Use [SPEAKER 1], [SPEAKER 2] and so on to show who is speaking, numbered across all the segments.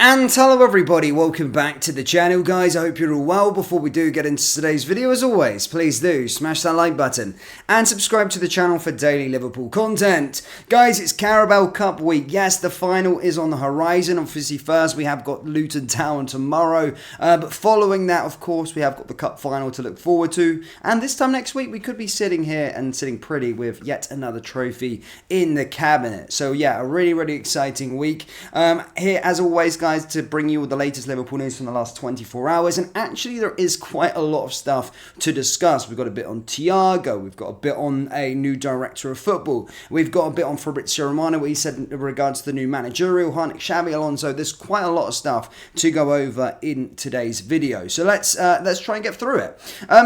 [SPEAKER 1] And hello everybody, welcome back to the channel guys. I hope you're all well. Before we do get into today's video, as always, please do smash that like button and subscribe to the channel for daily Liverpool content. Guys, it's Carabao Cup week. Yes, the final is on the horizon. Obviously first we have got Luton Town tomorrow, but following that, of course, we have got the cup final to look forward to. And this time next week we could be sitting here and sitting pretty with yet another trophy in the cabinet. So yeah, a really exciting week. Here as always guys, to bring you all the latest Liverpool news from the last 24 hours, and actually there is quite a lot of stuff to discuss. We've got a bit on Thiago, we've got a bit on a new director of football, we've got a bit on Fabrizio Romano, what he said in regards to the new managerial hunt, Xabi Alonso. There's quite a lot of stuff to go over in today's video, so let's try and get through it.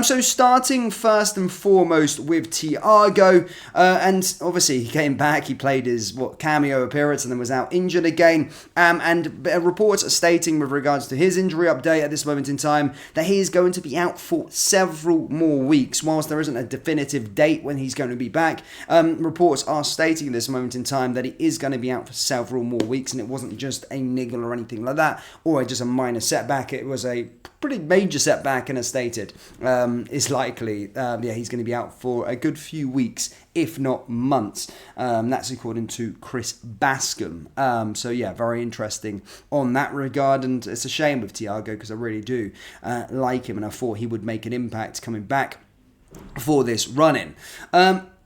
[SPEAKER 1] So starting first and foremost with Thiago, and obviously he came back, he played his cameo appearance and then was out injured again, and reports are stating with regards to his injury update at this moment in time that he is going to be out for several more weeks. Whilst there isn't a definitive date when he's going to be back, reports are stating at this moment in time that he is going to be out for several more weeks, and it wasn't just a niggle or anything like that, or just a minor setback. It was a pretty major setback, and as stated, is likely, he's going to be out for a good few weeks, if not months. That's according to Chris Bascom. So yeah, very interesting on that regard, and it's a shame with Thiago because I really do like him, and I thought he would make an impact coming back for this run-in.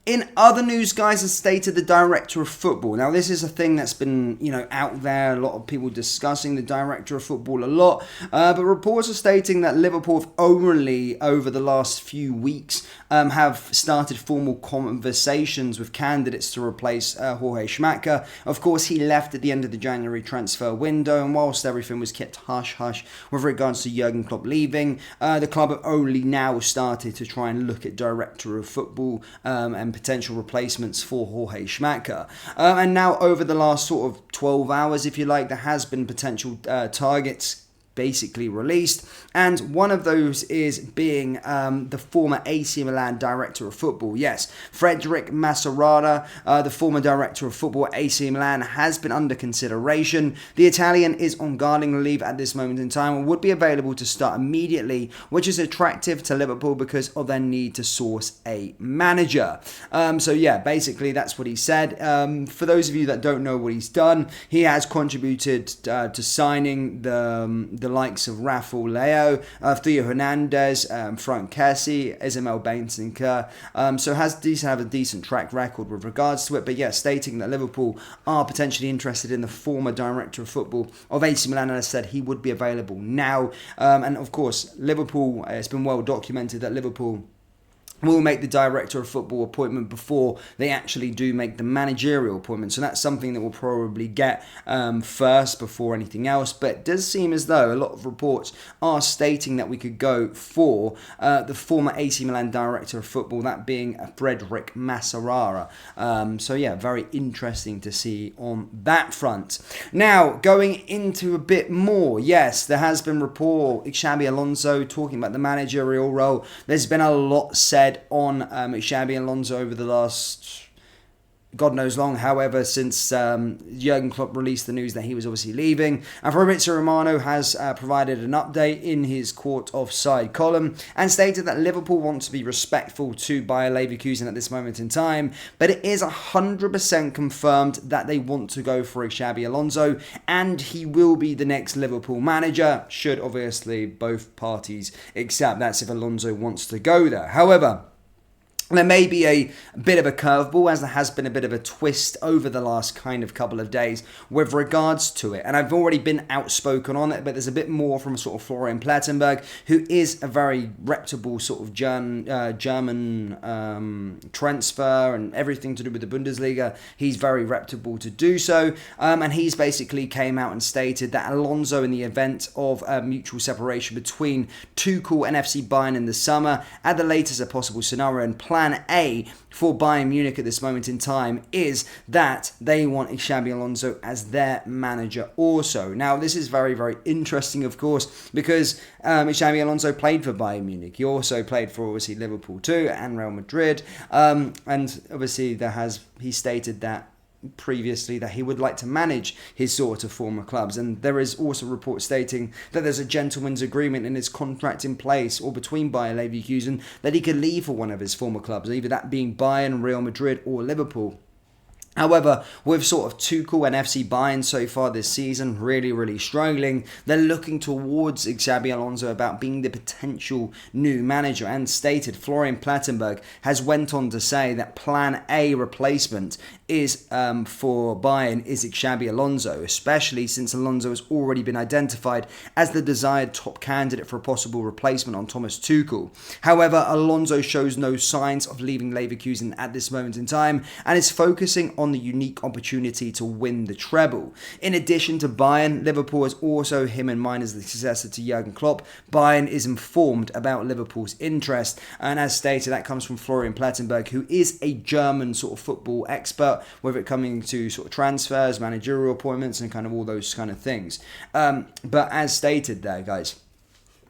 [SPEAKER 1] In other news, guys, as stated, the director of football. Now, this is a thing that's been, out there. A lot of people discussing the director of football a lot. But reports are stating that Liverpool have only, over the last few weeks, have started formal conversations with candidates to replace Jorge Schmadtke. Of course, he left at the end of the January transfer window, and whilst everything was kept hush-hush with regards to Jurgen Klopp leaving, the club have only now started to try and look at director of football and potential replacements for Jorge Schmadtke. And now over the last sort of 12 hours, if you like, there has been potential targets basically released, and one of those is being the former AC Milan director of football. Yes, Frederic Massarada, the former director of football at AC Milan, has been under consideration. The Italian is on gardening leave at this moment in time and would be available to start immediately, which is attractive to Liverpool because of their need to source a manager. So yeah, basically that's what he said. For those of you that don't know what he's done, he has contributed to signing the likes of Rafael Leo, Theo Hernandez, Frank Kessie, Ismail Benson-Kerr. So have a decent track record with regards to it. But yeah, stating that Liverpool are potentially interested in the former director of football of AC Milan, and as I said, he would be available now. And of course, Liverpool, it's been well documented that Liverpool will make the director of football appointment before they actually do make the managerial appointment. So that's something that we'll probably get first before anything else. But it does seem as though a lot of reports are stating that we could go for the former AC Milan director of football, that being Frederic Massarara. So yeah, very interesting to see on that front. Now, going into a bit more, yes, there has been report, Xabi Alonso talking about the managerial role. There's been a lot said on Xabi Alonso over the last God knows long, however, since Jurgen Klopp released the news that he was obviously leaving. And Fabrizio Romano has provided an update in his Court Offside column and stated that Liverpool want to be respectful to Bayer Leverkusen at this moment in time, but it is 100% confirmed that they want to go for Xabi Alonso, and he will be the next Liverpool manager, should obviously both parties accept. That's if Alonso wants to go there. However, there may be a bit of a curveball, as there has been a bit of a twist over the last kind of couple of days with regards to it. And I've already been outspoken on it, but there's a bit more from sort of Florian Plettenberg, who is a very reputable sort of German transfer and everything to do with the Bundesliga. He's very reputable to do so. And he's basically came out and stated that Alonso, in the event of a mutual separation between Tuchel and FC Bayern in the summer, at the latest a possible scenario and plan A for Bayern Munich at this moment in time is that they want Xabi Alonso as their manager also. Now, this is very interesting, of course, because Xabi Alonso played for Bayern Munich. He also played for, obviously, Liverpool too and Real Madrid. And obviously, he stated that previously that he would like to manage his sort of former clubs, and there is also reports stating that there's a gentleman's agreement in his contract in place or between Bayer Leverkusen that he could leave for one of his former clubs, either that being Bayern, Real Madrid or Liverpool. However, with sort of Tuchel and FC Bayern so far this season really struggling, they're looking towards Xabi Alonso about being the potential new manager, and stated Florian Plettenberg has went on to say that plan A replacement is for Bayern is Xabi Alonso, especially since Alonso has already been identified as the desired top candidate for a possible replacement on Thomas Tuchel. However, Alonso shows no signs of leaving Leverkusen at this moment in time and is focusing on the unique opportunity to win the treble. In addition to Bayern, Liverpool has also him in mind as the successor to Jurgen Klopp. Bayern is informed about Liverpool's interest, and as stated, that comes from Florian Plettenberg, who is a German sort of football expert, with it coming to sort of transfers, managerial appointments, and kind of all those kind of things. But as stated there, guys,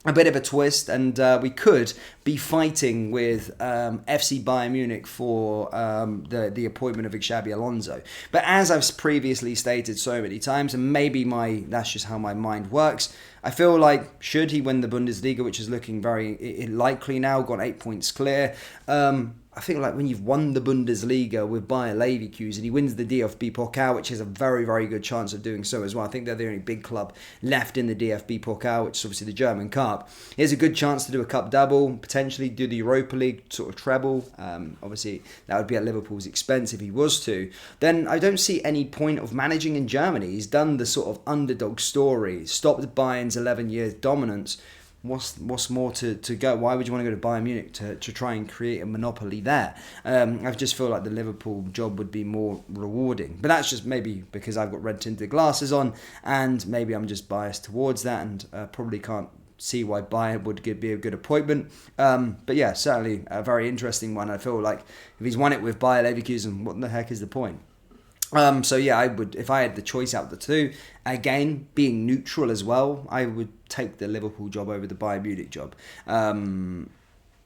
[SPEAKER 1] a bit of a twist, and we could be fighting with FC Bayern Munich for the appointment of Xabi Alonso. But as I've previously stated so many times, and maybe that's just how my mind works, I feel like should he win the Bundesliga, which is looking very likely now, got 8 points clear, I feel like when you've won the Bundesliga with Bayer Leverkusen, he wins the DFB Pokal, which has a very good chance of doing so as well. I think they're the only big club left in the DFB Pokal, which is obviously the German Cup. He has a good chance to do a cup double, potentially do the Europa League sort of treble. Obviously, that would be at Liverpool's expense if he was to. Then I don't see any point of managing in Germany. He's done the sort of underdog story, stopped Bayern's 11 years dominance. What's more to go? Why would you want to go to Bayern Munich to try and create a monopoly there? I just feel like the Liverpool job would be more rewarding. But that's just maybe because I've got red tinted glasses on, and maybe I'm just biased towards that, and probably can't see why Bayern would be a good appointment. But yeah, certainly a very interesting one. I feel like if he's won it with Bayer Leverkusen, what the heck is the point? So yeah, I would, if I had the choice out of the two, again, being neutral as well, I would take the Liverpool job over the Bayern Munich job.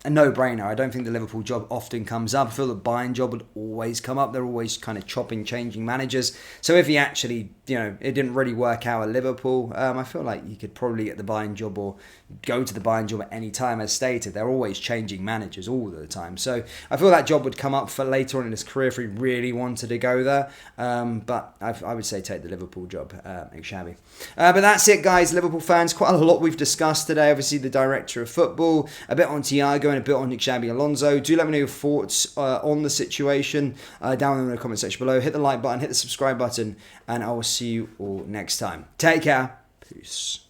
[SPEAKER 1] A no-brainer. I don't think the Liverpool job often comes up. I feel the Bayern job would always come up. They're always kind of changing managers. So if he actually, it didn't really work out at Liverpool, I feel like you could probably get the Bayern job or go to the Bayern job at any time. As stated, they're always changing managers all the time. So I feel that job would come up for later on in his career if he really wanted to go there. But I would say take the Liverpool job, Xabi. But that's it, guys. Liverpool fans, quite a lot we've discussed today. Obviously, the director of football, a bit on Thiago, and a bit on Xabi Alonso. Do let me know your thoughts on the situation down in the comment section below. Hit the like button, hit the subscribe button, and I will see you all next time. Take care. Peace.